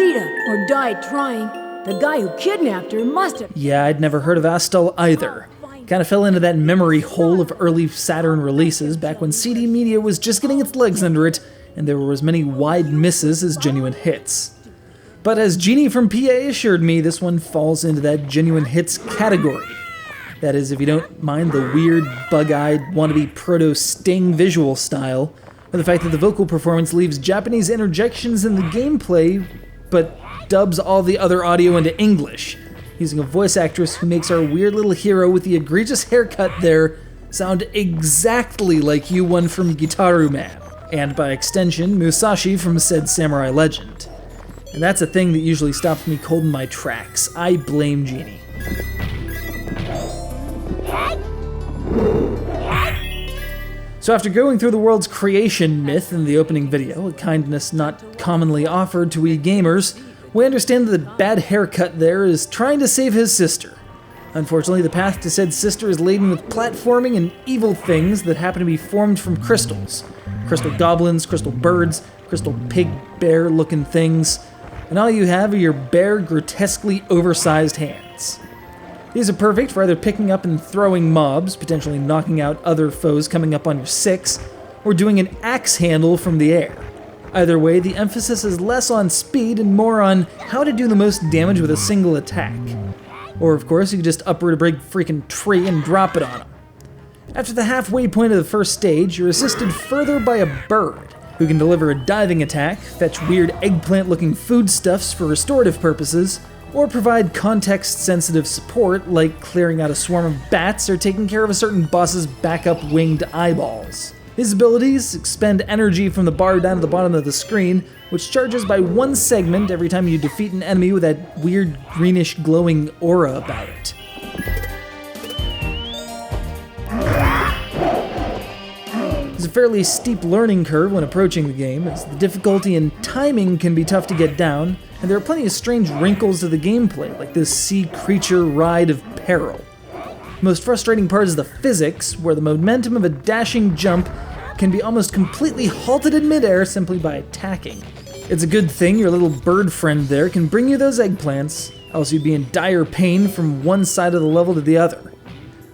Rita, or died trying. The guy who kidnapped her must have... Yeah, I'd never heard of Astal either. Kind of fell into that memory hole of early Saturn releases back when CD media was just getting its legs under it, and there were as many wide misses as genuine hits. But as Jeannie from PA assured me, this one falls into that genuine hits category. That is, if you don't mind the weird, bug-eyed, wannabe proto-Sting visual style, or the fact that the vocal performance leaves Japanese interjections in the gameplay, but dubs all the other audio into English, using a voice actress who makes our weird little hero with the egregious haircut there sound exactly like you-one from Gitaroo-Man, and by extension, Musashi from said samurai legend. And that's a thing that usually stops me cold in my tracks. I blame Jeannie. So after going through the world's creation myth in the opening video, a kindness not commonly offered to we gamers, we understand that the bad haircut there is trying to save his sister. Unfortunately, the path to said sister is laden with platforming and evil things that happen to be formed from crystals. Crystal goblins, crystal birds, crystal pig bear looking things, and all you have are your bare, grotesquely oversized hands. These are perfect for either picking up and throwing mobs, potentially knocking out other foes coming up on your 6, or doing an axe handle from the air. Either way, the emphasis is less on speed and more on how to do the most damage with a single attack. Or of course, you could just uproot a big freaking tree and drop it on them. After the halfway point of the first stage, you're assisted further by a bird, who can deliver a diving attack, fetch weird eggplant-looking foodstuffs for restorative purposes, or provide context-sensitive support like clearing out a swarm of bats or taking care of a certain boss's backup winged eyeballs. His abilities expend energy from the bar down at the bottom of the screen, which charges by 1 segment every time you defeat an enemy with that weird greenish glowing aura about it. There's a fairly steep learning curve when approaching the game, as the difficulty and timing can be tough to get down, and there are plenty of strange wrinkles to the gameplay, like this sea creature ride of peril. The most frustrating part is the physics, where the momentum of a dashing jump can be almost completely halted in midair simply by attacking. It's a good thing your little bird friend there can bring you those eggplants, else you'd be in dire pain from one side of the level to the other.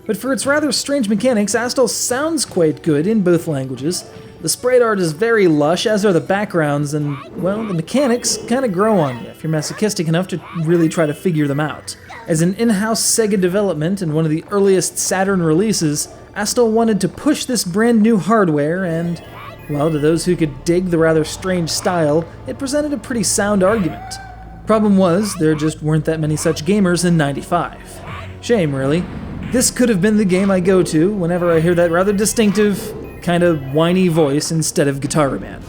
But for its rather strange mechanics, Astal sounds quite good in both languages. The sprite art is very lush, as are the backgrounds, and, well, the mechanics kind of grow on you if you're masochistic enough to really try to figure them out. As an in-house Sega development and one of the earliest Saturn releases, Astal wanted to push this brand new hardware and, well, to those who could dig the rather strange style, it presented a pretty sound argument. Problem was, there just weren't that many such gamers in '95. Shame, really. This could have been the game I go to whenever I hear that rather distinctive, kind of whiny voice instead of Gitaroo-Man.